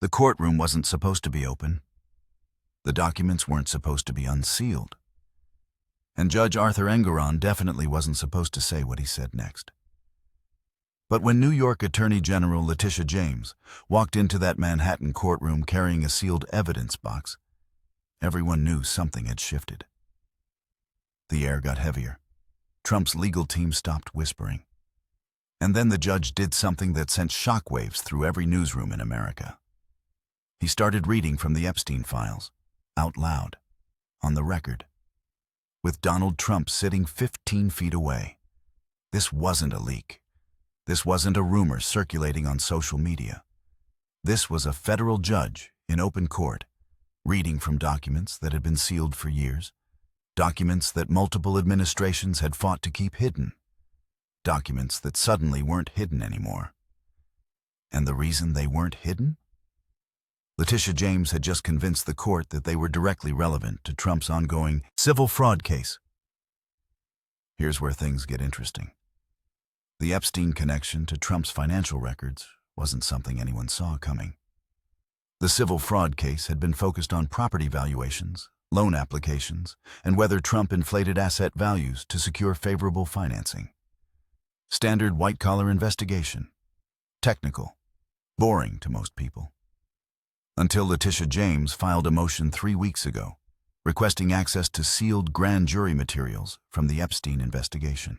The courtroom wasn't supposed to be open. The documents weren't supposed to be unsealed. And Judge Arthur Engoron definitely wasn't supposed to say what he said next. But when New York Attorney General Letitia James walked into that Manhattan courtroom carrying a sealed evidence box, everyone knew something had shifted. The air got heavier. Trump's legal team stopped whispering. And then the judge did something that sent shockwaves through every newsroom in America. He started reading from the Epstein files, out loud, on the record, with Donald Trump sitting 15 feet away. This wasn't a leak. This wasn't a rumor circulating on social media. This was a federal judge in open court, reading from documents that had been sealed for years, documents that multiple administrations had fought to keep hidden, documents that suddenly weren't hidden anymore. And the reason they weren't hidden? Letitia James had just convinced the court that they were directly relevant to Trump's ongoing civil fraud case. Here's where things get interesting. The Epstein connection to Trump's financial records wasn't something anyone saw coming. The civil fraud case had been focused on property valuations, loan applications, and whether Trump inflated asset values to secure favorable financing. Standard white-collar investigation. Technical. Boring to most people. Until Letitia James filed a motion 3 weeks ago, requesting access to sealed grand jury materials from the Epstein investigation.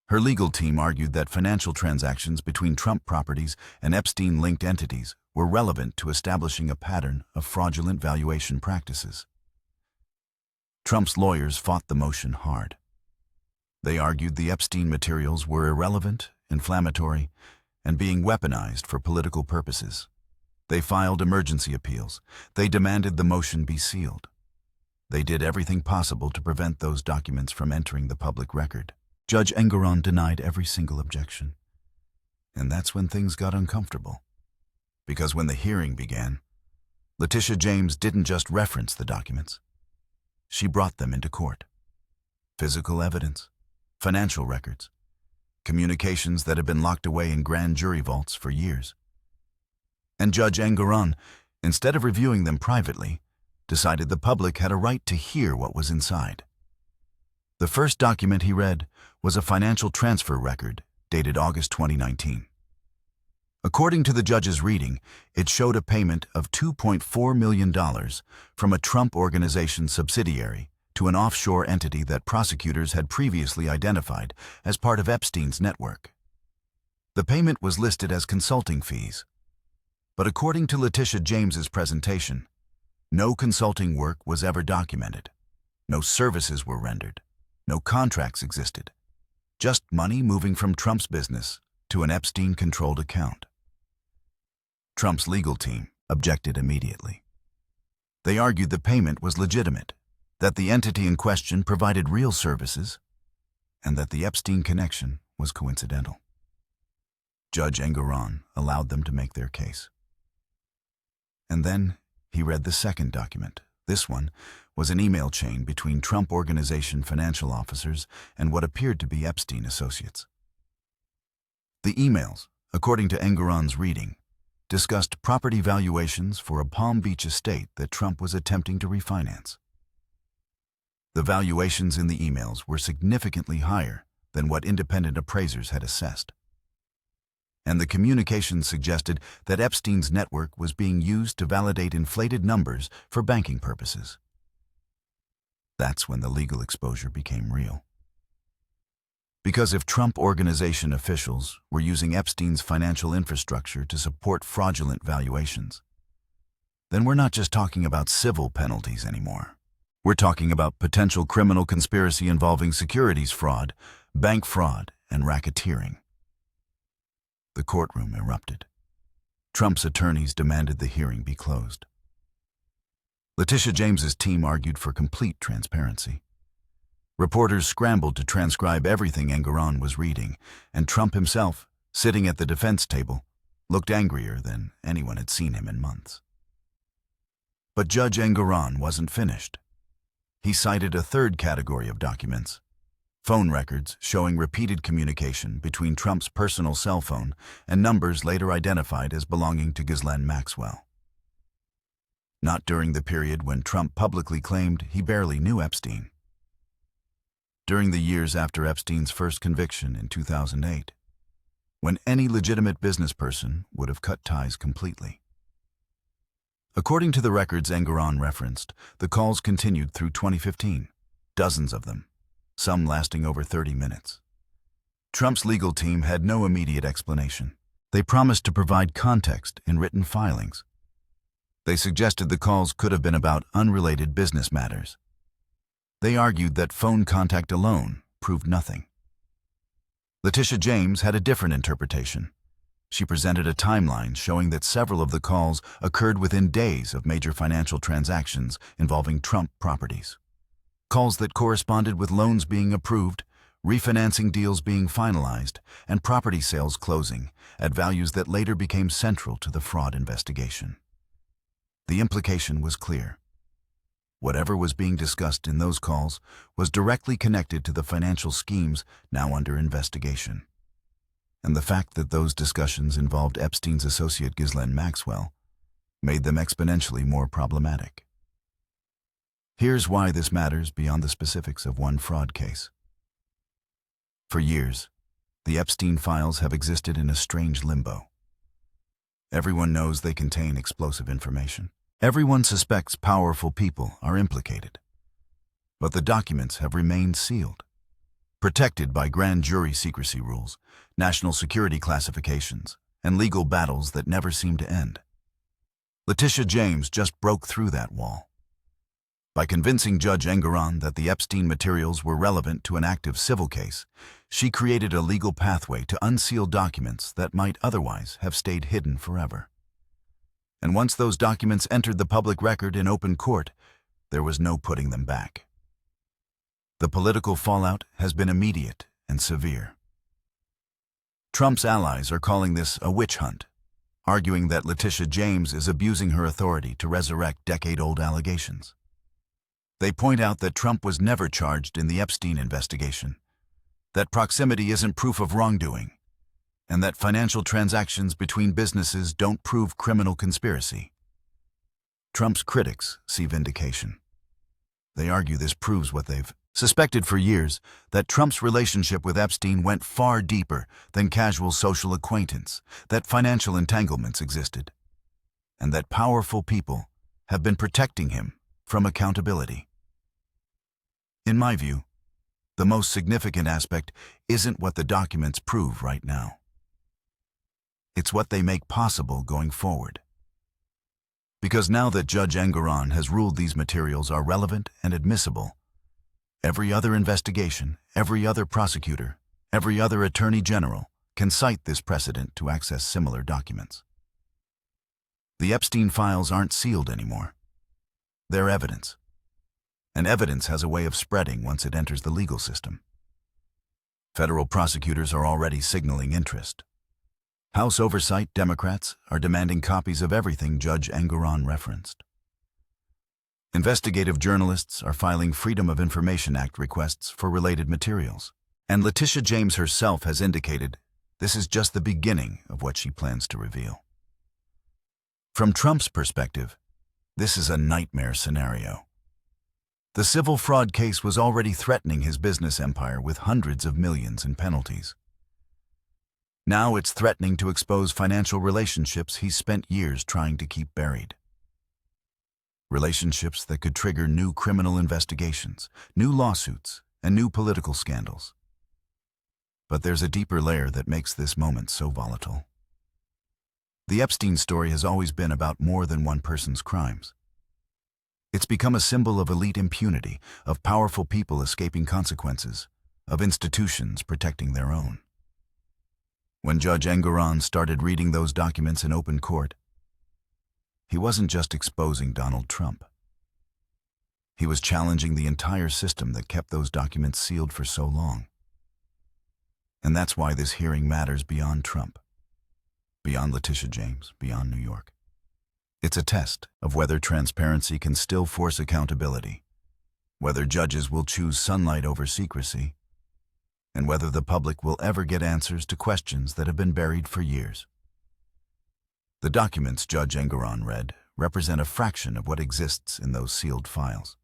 Her legal team argued that financial transactions between Trump properties and Epstein-linked entities were relevant to establishing a pattern of fraudulent valuation practices. Trump's lawyers fought the motion hard. They argued the Epstein materials were irrelevant, inflammatory, and being weaponized for political purposes. They filed emergency appeals. They demanded the motion be sealed. They did everything possible to prevent those documents from entering the public record. Judge Engoron denied every single objection. And that's when things got uncomfortable. Because when the hearing began, Letitia James didn't just reference the documents. She brought them into court. Physical evidence, financial records, communications that had been locked away in grand jury vaults for years. And Judge Engoron, instead of reviewing them privately, decided the public had a right to hear what was inside. The first document he read was a financial transfer record dated August 2019. According to the judge's reading, it showed a payment of $2.4 million from a Trump Organization subsidiary to an offshore entity that prosecutors had previously identified as part of Epstein's network. The payment was listed as consulting fees. But according to Letitia James's presentation, no consulting work was ever documented. No services were rendered. No contracts existed. Just money moving from Trump's business to an Epstein-controlled account. Trump's legal team objected immediately. They argued the payment was legitimate, that the entity in question provided real services, and that the Epstein connection was coincidental. Judge Engoron allowed them to make their case. And then he read the second document. This one was an email chain between Trump Organization financial officers and what appeared to be Epstein associates. The emails, according to Engoron's reading, discussed property valuations for a Palm Beach estate that Trump was attempting to refinance. The valuations in the emails were significantly higher than what independent appraisers had assessed. And the communications suggested that Epstein's network was being used to validate inflated numbers for banking purposes. That's when the legal exposure became real. Because if Trump Organization officials were using Epstein's financial infrastructure to support fraudulent valuations, then we're not just talking about civil penalties anymore. We're talking about potential criminal conspiracy involving securities fraud, bank fraud, and racketeering. The courtroom erupted. Trump's attorneys demanded the hearing be closed. Letitia James's team argued for complete transparency. Reporters scrambled to transcribe everything Engoron was reading, and Trump himself, sitting at the defense table, looked angrier than anyone had seen him in months. But Judge Engoron wasn't finished. He cited a third category of documents: phone records showing repeated communication between Trump's personal cell phone and numbers later identified as belonging to Ghislaine Maxwell. Not during the period when Trump publicly claimed he barely knew Epstein. During the years after Epstein's first conviction in 2008, when any legitimate business person would have cut ties completely. According to the records Engoron referenced, the calls continued through 2015, dozens of them, some lasting over 30 minutes. Trump's legal team had no immediate explanation. They promised to provide context in written filings. They suggested the calls could have been about unrelated business matters. They argued that phone contact alone proved nothing. Letitia James had a different interpretation. She presented a timeline showing that several of the calls occurred within days of major financial transactions involving Trump properties. Calls that corresponded with loans being approved, refinancing deals being finalized, and property sales closing at values that later became central to the fraud investigation. The implication was clear. Whatever was being discussed in those calls was directly connected to the financial schemes now under investigation. And the fact that those discussions involved Epstein's associate Ghislaine Maxwell made them exponentially more problematic. Here's why this matters beyond the specifics of one fraud case. For years, the Epstein files have existed in a strange limbo. Everyone knows they contain explosive information. Everyone suspects powerful people are implicated. But the documents have remained sealed, protected by grand jury secrecy rules, national security classifications, and legal battles that never seem to end. Letitia James just broke through that wall. By convincing Judge Engoron that the Epstein materials were relevant to an active civil case, she created a legal pathway to unseal documents that might otherwise have stayed hidden forever. And once those documents entered the public record in open court, there was no putting them back. The political fallout has been immediate and severe. Trump's allies are calling this a witch hunt, arguing that Letitia James is abusing her authority to resurrect decade-old allegations. They point out that Trump was never charged in the Epstein investigation, that proximity isn't proof of wrongdoing, and that financial transactions between businesses don't prove criminal conspiracy. Trump's critics see vindication. They argue this proves what they've suspected for years, that Trump's relationship with Epstein went far deeper than casual social acquaintance, that financial entanglements existed, and that powerful people have been protecting him from accountability. In my view, the most significant aspect isn't what the documents prove right now. It's what they make possible going forward. Because now that Judge Engoron has ruled these materials are relevant and admissible, every other investigation, every other prosecutor, every other attorney general can cite this precedent to access similar documents. The Epstein files aren't sealed anymore. They're evidence. And evidence has a way of spreading once it enters the legal system. Federal prosecutors are already signaling interest. House Oversight Democrats are demanding copies of everything Judge Engoron referenced. Investigative journalists are filing Freedom of Information Act requests for related materials. And Letitia James herself has indicated this is just the beginning of what she plans to reveal. From Trump's perspective, this is a nightmare scenario. The civil fraud case was already threatening his business empire with hundreds of millions in penalties. Now it's threatening to expose financial relationships he's spent years trying to keep buried. Relationships that could trigger new criminal investigations, new lawsuits, and new political scandals. But there's a deeper layer that makes this moment so volatile. The Epstein story has always been about more than one person's crimes. It's become a symbol of elite impunity, of powerful people escaping consequences, of institutions protecting their own. When Judge Engoron started reading those documents in open court, he wasn't just exposing Donald Trump. He was challenging the entire system that kept those documents sealed for so long. And that's why this hearing matters beyond Trump, beyond Letitia James, beyond New York. It's a test of whether transparency can still force accountability, whether judges will choose sunlight over secrecy, and whether the public will ever get answers to questions that have been buried for years. The documents Judge Engoron read represent a fraction of what exists in those sealed files.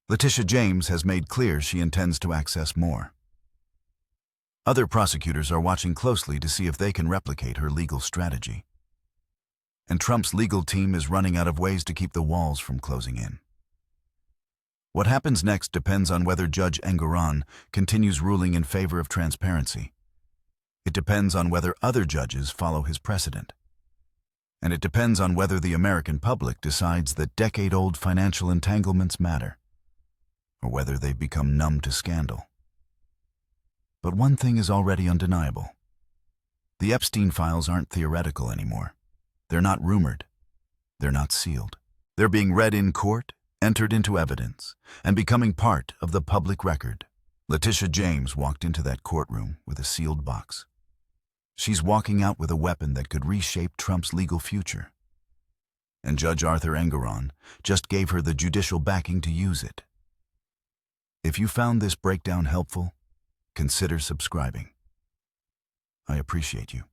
Letitia James has made clear she intends to access more. Other prosecutors are watching closely to see if they can replicate her legal strategy. And Trump's legal team is running out of ways to keep the walls from closing in. What happens next depends on whether Judge Engoron continues ruling in favor of transparency. It depends on whether other judges follow his precedent. And it depends on whether the American public decides that decade-old financial entanglements matter, or whether they've become numb to scandal. But one thing is already undeniable. The Epstein files aren't theoretical anymore. They're not rumored. They're not sealed. They're being read in court, entered into evidence, and becoming part of the public record. Letitia James walked into that courtroom with a sealed box. She's walking out with a weapon that could reshape Trump's legal future. And Judge Arthur Engoron just gave her the judicial backing to use it. If you found this breakdown helpful, consider subscribing. I appreciate you.